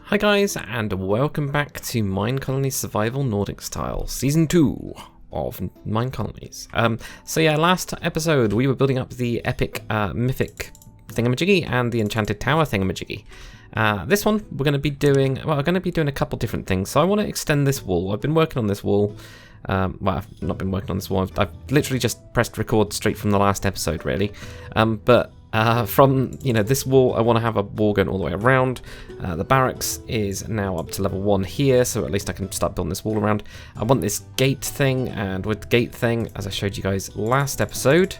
Hi guys, and welcome back to MineColonies Survival Nordic Style, Season 2 of MineColonies. So yeah, last episode we were building up the epic mythic thingamajiggy and the enchanted tower thingamajiggy. This one we're going to be doing, well, we're going to be doing a couple different things. So I want to extend this wall. I've been working on this wall. Well, I've not been working on this wall. I've literally just pressed record straight from the last episode, really. From this wall, I want to have a wall going all the way around. The barracks is now up to level 1 here, so at least I can start building this wall around. I want this gate thing, and with the gate thing, as I showed you guys last episode,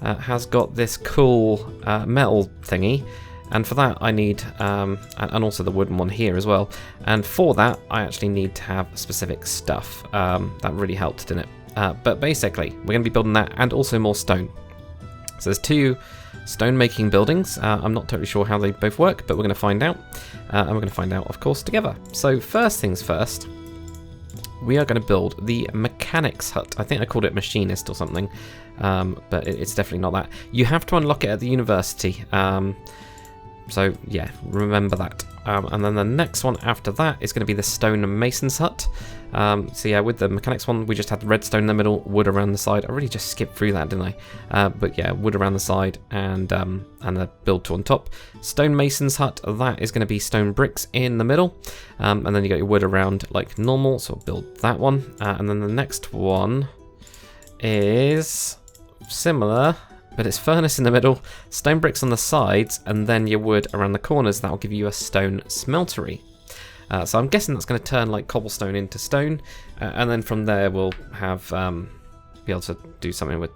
has got this cool metal thingy. And for that I need, and also the wooden one here as well. And for that I actually need to have specific stuff. That really helped, didn't it? But basically, we're going to be building that and also more stone. So there's 2 stone making buildings. I'm not totally sure how they both work, but we're going to find out. And we're going to find out, of course, together. So first things first, we are going to build the mechanics hut. I think I called it machinist or something, but it's definitely not that. You have to unlock it at the university. So yeah, remember that. And then the next one after that is going to be the stone mason's hut. So yeah, with the mechanics one, we just had redstone in the middle, wood around the side. I really just skipped through that, didn't I? But yeah, wood around the side and a build tool on top. Stone mason's hut, that is going to be stone bricks in the middle. And then you got your wood around like normal, so I'll build that one. And then the next one is similar, but it's furnace in the middle, stone bricks on the sides, and then your wood around the corners. That'll give you a stone smeltery. So I'm guessing that's going to turn like cobblestone into stone, and then from there we'll have be able to do something with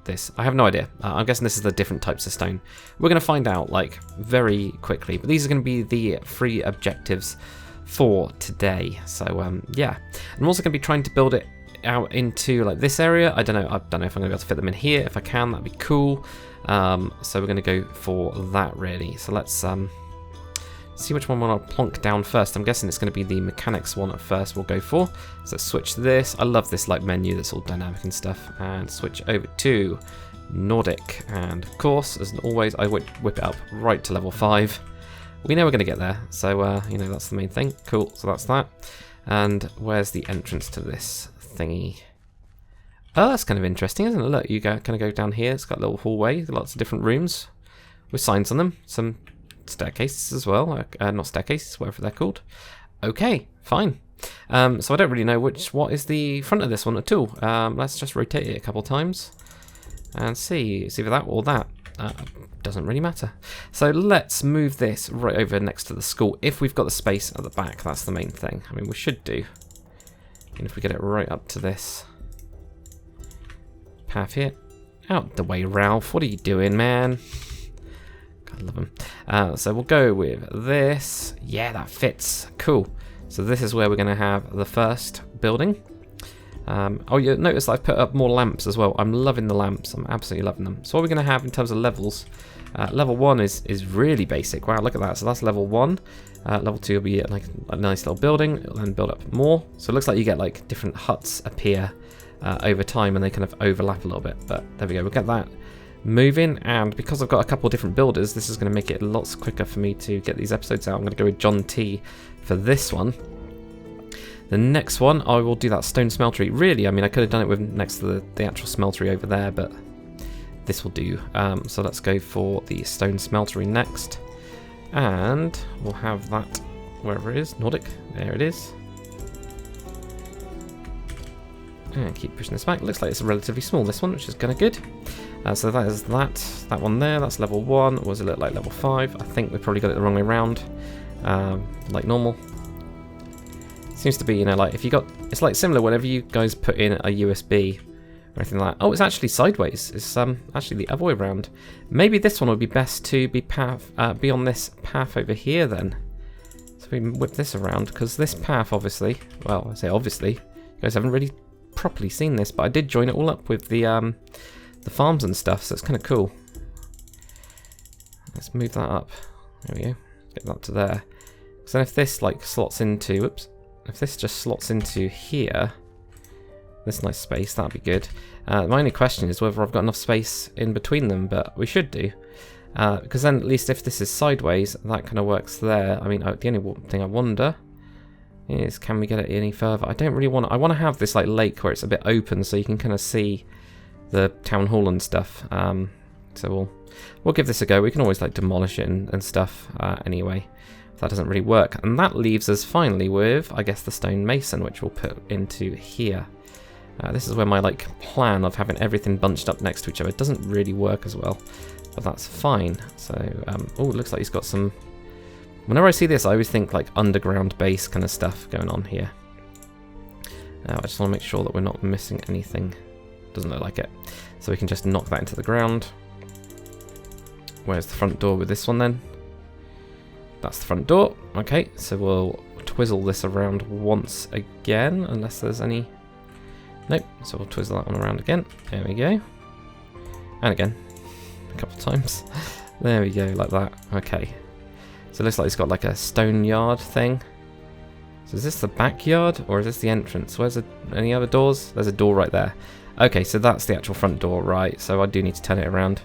this. I have no idea. I'm guessing this is the different types of stone. We're going to find out like very quickly, but these are going to be the 3 objectives for today. So yeah, I'm also going to be trying to build it out into like this area. I don't know if I'm going to be able to fit them in here. If I can, that'd be cool. So we're going to go for that really. So let's see which one we'll plonk down first. I'm guessing it's going to be the mechanics one at first we'll go for. So let's switch this. I love this like menu that's all dynamic and stuff. And switch over to Nordic. And of course, as always, I whip it up right to level 5. We know we're going to get there. So that's the main thing. Cool. So that's that. And where's the entrance to this thingy? Oh, that's kind of interesting, isn't it? Look, you kind of go down here. It's got a little hallway, lots of different rooms with signs on them. Some staircases as well. Not staircases, whatever they're called. Okay, fine. So I don't really know what is the front of this one at all. Let's just rotate it a couple times and see. It's either that or that. Doesn't really matter. So let's move this right over next to the school. If we've got the space at the back, that's the main thing. I mean, we should do. And if we get it right up to this path here. Out the way, Ralph. What are you doing, man? God, I love him. So we'll go with this. Yeah, that fits. Cool. So this is where we're going to have the first building. Oh, you notice I've put up more lamps as well. I'm loving the lamps. I'm absolutely loving them. So what we're going to have in terms of levels, level 1 is really basic. Wow, look at that. So that's level 1. Level 2 will be like a nice little building. It'll then build up more. So it looks like you get like different huts appear over time, and they kind of overlap a little bit. But there we go. We'll get that moving. And because I've got a couple of different builders, this is going to make it lots quicker for me to get these episodes out. I'm going to go with John T for this one. The next one, I will do that stone smeltery. Really, I mean, I could have done it with next to the actual smeltery over there, but this will do. So let's go for the stone smeltery next. And we'll have that wherever it is. Nordic. There it is. And keep pushing this back. Looks like it's relatively small, this one, which is kind of good. So that is that one there. That's level 1. Or does it look like level 5? I think we probably got it the wrong way around. Like normal. Seems to be, like if you got, it's like similar whenever you guys put in a USB or anything like that. Oh, it's actually sideways. It's actually the other way around. Maybe this one would be best to be on this path over here then. So we can whip this around, because this path obviously, well, I say obviously, you guys haven't really properly seen this, but I did join it all up with the farms and stuff, so it's kind of cool. Let's move that up. There we go. Get that to there. So then if this like slots into, whoops. If this just slots into here, this nice space, that'd be good. My only question is whether I've got enough space in between them, but we should do. Because then at least if this is sideways, that kind of works there. I mean, the only thing I wonder is, can we get it any further? I don't really want to, I want to have this like lake where it's a bit open so you can kind of see the town hall and stuff. So we'll give this a go. We can always like demolish it and stuff anyway. If that doesn't really work. And that leaves us finally with, I guess, the stone mason, which we'll put into here. This is where my like plan of having everything bunched up next to each other doesn't really work as well. But that's fine. So, oh, it looks like he's got some... Whenever I see this, I always think like underground base kind of stuff going on here. I just want to make sure that we're not missing anything. Doesn't look like it. So we can just knock that into the ground. Where's the front door with this one then? That's the front door. Okay, so we'll twizzle this around once again, unless there's any... Nope, so we'll twizzle that one around again. There we go. And again. A couple of times. There we go, like that. Okay. So it looks like it's got like a stone yard thing. So is this the backyard or is this the entrance? Where's any other doors? There's a door right there. Okay, so that's the actual front door, right? So I do need to turn it around.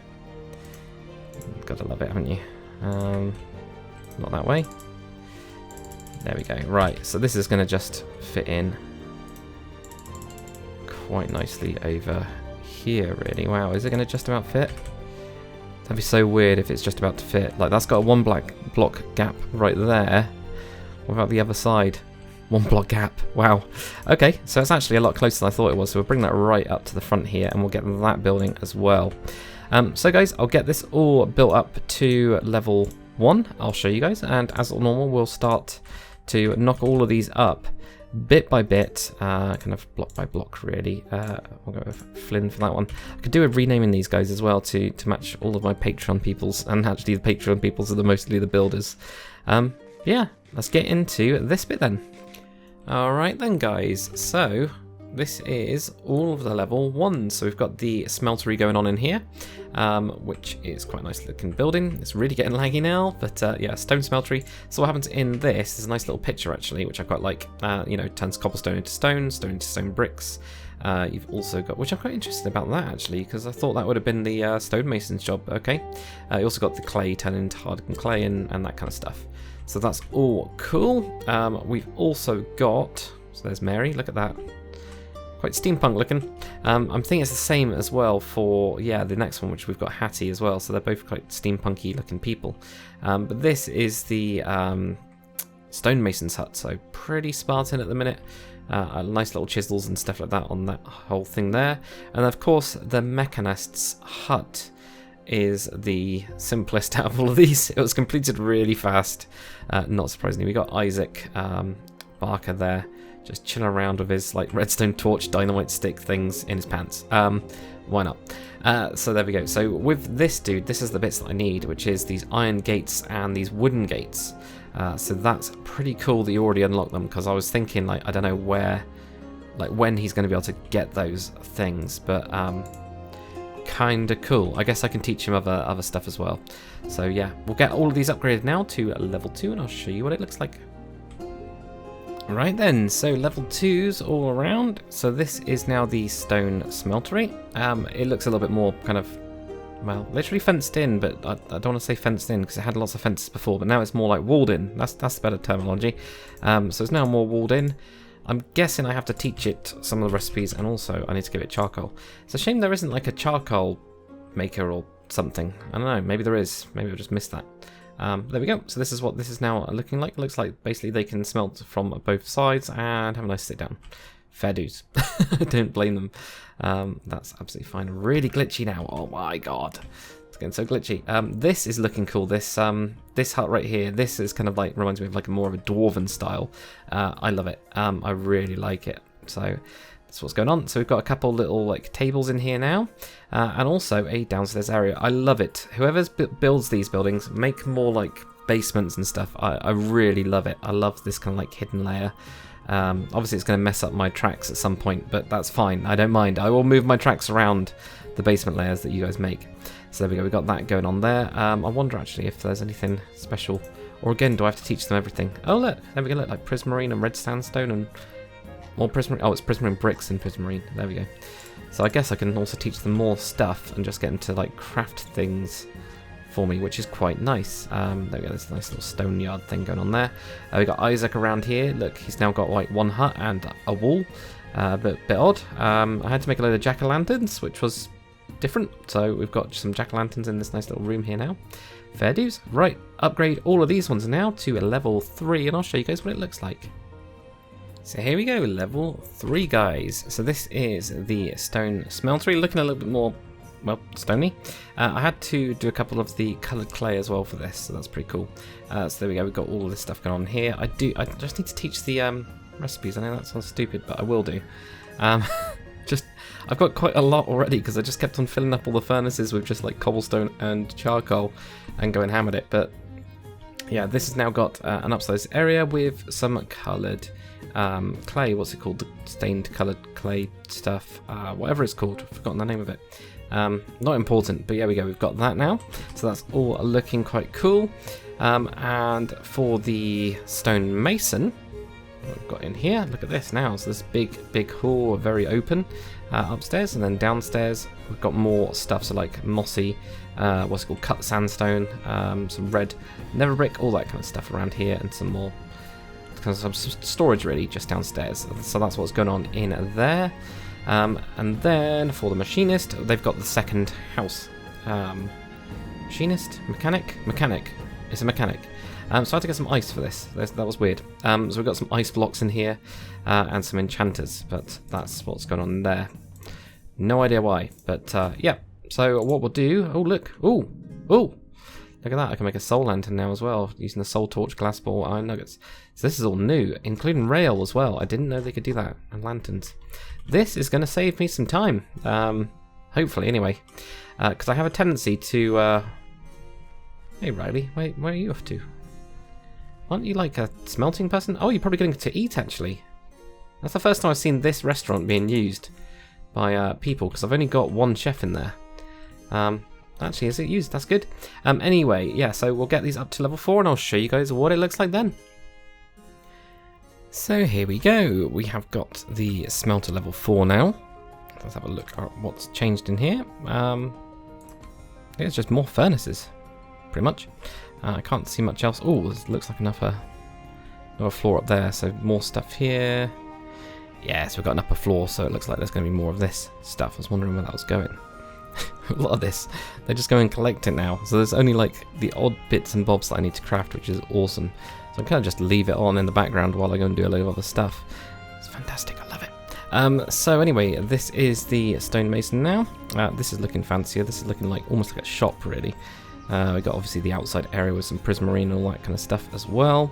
Gotta love it, haven't you? Not that way. There we go. Right, so this is going to just fit in quite nicely over here, really. Wow, is it going to just about fit? That'd be so weird if it's just about to fit. Like, that's got a one block gap right there. What about the other side? One block gap. Wow. Okay, so it's actually a lot closer than I thought it was. So we'll bring that right up to the front here, and we'll get that building as well. So guys, I'll get this all built up to level 1. I'll show you guys, and as normal, we'll start to knock all of these up bit by bit, kind of block by block, really. We'll go with Flynn for that one. I could do a renaming these guys as well to match all of my Patreon peoples, and actually the Patreon peoples are mostly the builders. Yeah, let's get into this bit then. Alright then guys, so this is all of the level 1. So we've got the smeltery going on in here, which is quite a nice looking building. It's really getting laggy now, but yeah, stone smeltery. So what happens in this is a nice little picture actually, which I quite like. You know, turns cobblestone into stone, stone into stone bricks. You've also got, which I'm quite interested about that actually, because I thought that would have been the stonemason's job. Okay, you also got the clay turn into hardened clay and that kind of stuff. So that's all cool. We've also got, so there's Mary, look at that. Quite steampunk looking. I'm thinking it's the same as well for, yeah, the next one, which we've got Hattie as well. So they're both quite steampunky looking people. But this is the stonemason's hut, so pretty Spartan at the minute. Nice little chisels and stuff like that on that whole thing there. And of course, the mechanist's hut is the simplest out of all of these. It was completed really fast, not surprisingly. We got Isaac Barker there, just chilling around with his like redstone torch dynamite stick things in his pants. Why not? So there we go. So with this dude, this is the bits that I need, which is these iron gates and these wooden gates. So that's pretty cool that you already unlocked them, because I was thinking like, I don't know where, like when he's going to be able to get those things, but kinda cool. I guess I can teach him other stuff as well. So yeah, we'll get all of these upgraded now to level 2, and I'll show you what it looks like. Right then, so level 2's all around. So this is now the stone smeltery. It looks a little bit more kind of, well, literally fenced in, but I don't want to say fenced in because it had lots of fences before, but now it's more like walled in. That's the better terminology. So it's now more walled in. I'm guessing I have to teach it some of the recipes, and also I need to give it charcoal. It's a shame there isn't like a charcoal maker or something. I don't know, maybe there is. Maybe I just missed that. There we go. So this is what this is now looking like. It looks like basically they can smelt from both sides and have a nice sit down. Fair dues. Don't blame them. That's absolutely fine. Really glitchy now. Oh my god. It's getting so glitchy. This is looking cool. This hut right here, this is kind of like, reminds me of like more of a dwarven style. I love it. I really like it. So that's what's going on. So we've got a couple little like tables in here now, and also a downstairs area. I love it. Whoever builds these buildings, make more like basements and stuff. I really love it. I love this kind of like hidden layer. Obviously it's going to mess up my tracks at some point, but that's fine. I don't mind. I will move my tracks around the basement layers that you guys make. So there we go, we got that going on there. I wonder actually if there's anything special, or again, do I have to teach them everything? Oh look, there we go, look, like prismarine and red sandstone and more prismarine. Oh, it's prismarine bricks and prismarine. There we go. So I guess I can also teach them more stuff and just get them to like craft things for me, which is quite nice. There we go, there's a nice little stone yard thing going on there. We got Isaac around here. Look, he's now got like one hut and a wall. Bit odd. I had to make a load of jack-o'-lanterns, which was different. So we've got some jack-o'-lanterns in this nice little room here now. Fair dues. Right, upgrade all of these ones now to a level 3, and I'll show you guys what it looks like. So here we go, level 3, guys. So this is the stone smelter, looking a little bit more, well, stony. I had to do a couple of the coloured clay as well for this, so that's pretty cool. So there we go, we've got all of this stuff going on here. I just need to teach the recipes. I know that sounds stupid, but I will do. I've got quite a lot already because I just kept on filling up all the furnaces with just like cobblestone and charcoal and going hammered it. But yeah, this has now got an upstairs area with some coloured clay. What's it called? The stained coloured clay stuff. Whatever it's called. I've forgotten the name of it. Not important, but yeah, we go. We've got that now. So that's all looking quite cool. And for the stone mason, what we've got in here, look at this now. So this big hall, very open upstairs, and then downstairs we've got more stuff. So like mossy, what's it called, cut sandstone, some red nether brick, all that kind of stuff around here, and some more kind of some storage really just downstairs. So that's what's going on in there. And then for the machinist, they've got the second house. Machinist, mechanic. It's a mechanic. So I had to get some ice for this. That was weird. So we've got some ice blocks in here and some enchanters, but that's what's going on there. No idea why, but yeah. So what we'll do? Oh look! Oh, look at that! I can make a soul lantern now as well using the soul torch, glass ball, iron nuggets. So this is all new, including rail as well. I didn't know they could do that, and lanterns. This is going to save me some time, hopefully anyway, because I have a tendency to. Hey Riley, wait, where are you off to? Aren't you like a smelting person? Oh, you're probably going to eat, actually. That's the first time I've seen this restaurant being used by people, because I've only got one chef in there. Actually, is it used? That's good. Anyway, yeah, so we'll get these up to level 4, and I'll show you guys what it looks like then. So here we go. We have got the smelter level 4 now. Let's have a look at what's changed in here. Yeah, it's just more furnaces, pretty much. I can't see much else. Oh, this looks like another floor up there, so more stuff here. Yeah, so we've got an upper floor, so it looks like there's going to be more of this stuff. I was wondering where that was going. A lot of this. They just go and collect it now. So there's only like the odd bits and bobs that I need to craft, which is awesome. So I kind of just leave it on in the background while I go and do a load of other stuff. It's fantastic, I love it. So anyway, this is the stonemason now. This is looking fancier. This is looking like almost like a shop, really. We got obviously the outside area with some prismarine and all that kind of stuff as well.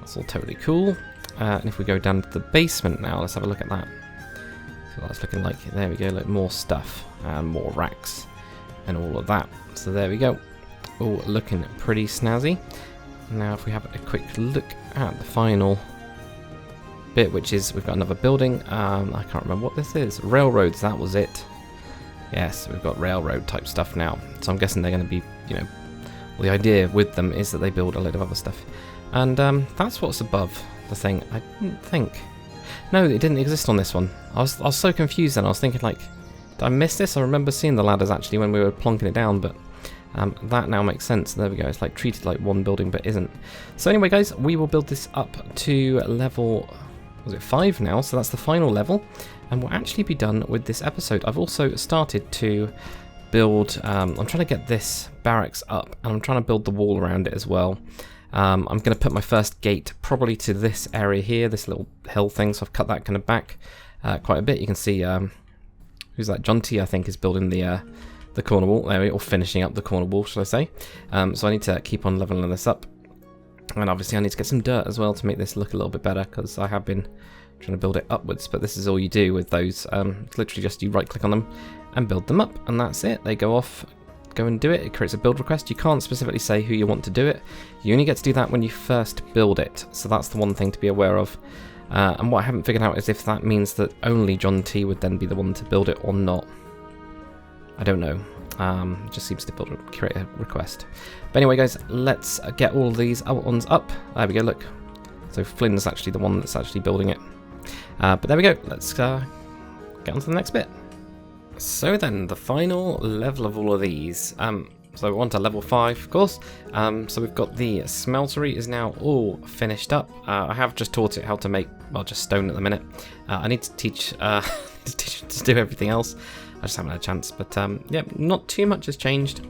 That's all totally cool. And if we go down to the basement now, let's have a look at that. So that's looking like, there we go, like more stuff and more racks and all of that. So there we go. All looking pretty snazzy. Now if we have a quick look at the final bit, which is we've got another building. I can't remember what this is. Railroads, that was it. Yes, we've got railroad type stuff now. So I'm guessing they're going to be, you know, well, the idea with them is that they build a load of other stuff. And that's what's above the thing. I didn't think. No, it didn't exist on this one. I was so confused then. I was thinking like, did I miss this? I remember seeing the ladders actually when we were plonking it down, but that now makes sense. There we go. It's like treated like one building, but isn't. So anyway, guys, we will build this up to level, was it 5 now? So that's the final level. And we'll actually be done with this episode. I've also started to build, I'm trying to get this barracks up, and I'm trying to build the wall around it as well. I'm going to put my first gate probably to this area here, this little hill thing, so I've cut that kind of back quite a bit. You can see, who's that? John T, I think, is building the corner wall, there we go, or finishing up the corner wall, shall I say. So I need to keep on leveling this up. And obviously I need to get some dirt as well to make this look a little bit better, because I have been trying to build it upwards, but this is all you do with those. It's literally just you right click on them and build them up, and that's it. They go off, go and do it. It creates a build request. You can't specifically say who you want to do it. You only get to do that when you first build it, so that's the one thing to be aware of. And what I haven't figured out is if that means that only John T would then be the one to build it or not. I don't know. It just seems to create a request. But anyway, guys, let's get all of these other ones up. There we go, look. So Flynn's actually the one that's actually building it. But there we go. Let's get on to the next bit. So then, the final level of all of these. So we're on to level 5, of course. So we've got the smeltery is now all finished up. I have just taught it how to make, well, just stone at the minute. I need to teach to do everything else. I just haven't had a chance, but yeah, not too much has changed.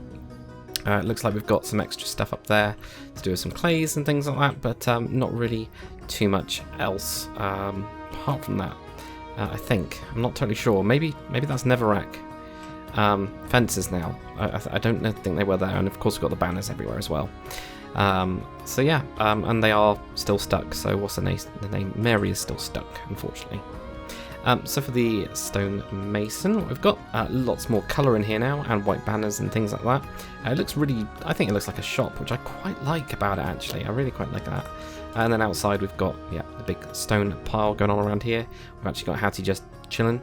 It looks like we've got some extra stuff up there to do with some clays and things like that, but not really too much else apart from that. I think. I'm not totally sure. Maybe that's Netherrack. Fences now. I don't think they were there, and of course we've got the banners everywhere as well. So yeah, and they are still stuck. So what's the name? Mary is still stuck, unfortunately. So for the stone mason, what we've got lots more colour in here now, and white banners and things like that. It looks really, I think it looks like a shop, which I quite like about it actually. I really quite like that. And then outside we've got, yeah, the big stone pile going on around here. We've actually got Hattie just chilling,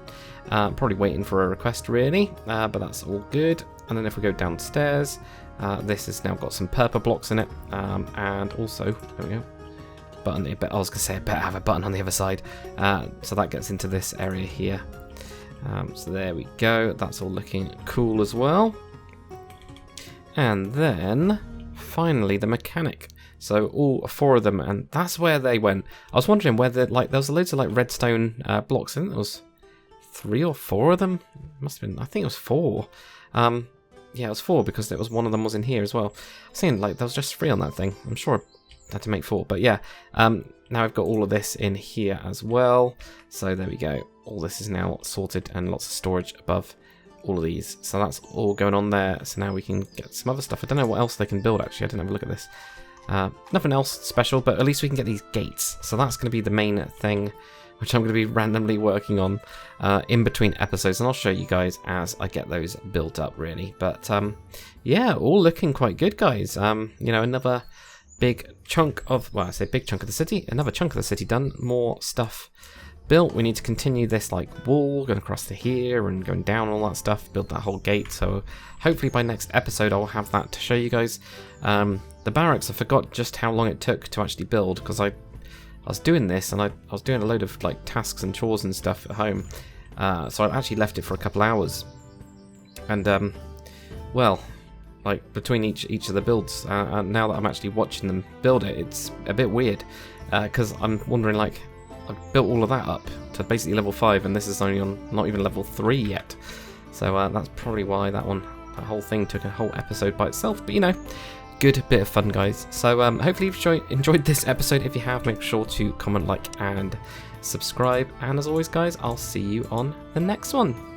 probably waiting for a request really, but that's all good. And then if we go downstairs, this has now got some purple blocks in it, and also, there we go. Button. I was gonna say I better have a button on the other side, so that gets into this area here. So there we go. That's all looking cool as well. And then finally the mechanic. So all 4 of them, and that's where they went. I was wondering whether there was loads of like redstone blocks. I think there was 3 or 4 of them. Must have been. I think it was 4. Yeah, it was 4 because one of them was in here as well. I was saying like there was just 3 on that thing. I'm sure I had to make 4, but yeah. Now I've got all of this in here as well. So there we go. All this is now sorted and lots of storage above all of these. So that's all going on there. So now we can get some other stuff. I don't know what else they can build actually. I didn't have a look at this. Nothing else special, but at least we can get these gates. So that's going to be the main thing, which I'm going to be randomly working on in between episodes, and I'll show you guys as I get those built up, really. But yeah, all looking quite good, guys. You know, another big chunk of, well, I say big chunk of the city, another chunk of the city done, more stuff built. We need to continue this like wall going across to here and going down, all that stuff, build that whole gate. So hopefully by next episode I'll have that to show you guys. The barracks, I forgot just how long it took to actually build, because I was doing this and I was doing a load of like tasks and chores and stuff at home, so I actually left it for a couple hours, and well, like between each of the builds, now that I'm actually watching them build it, it's a bit weird, because I'm wondering, like, I've built all of that up to basically level 5, and this is only on not even level 3 yet, so that's probably why that whole thing took a whole episode by itself. But you know, good bit of fun, guys. So hopefully you've enjoyed this episode. If you have, make sure to comment, like, and subscribe, and as always, guys, I'll see you on the next one.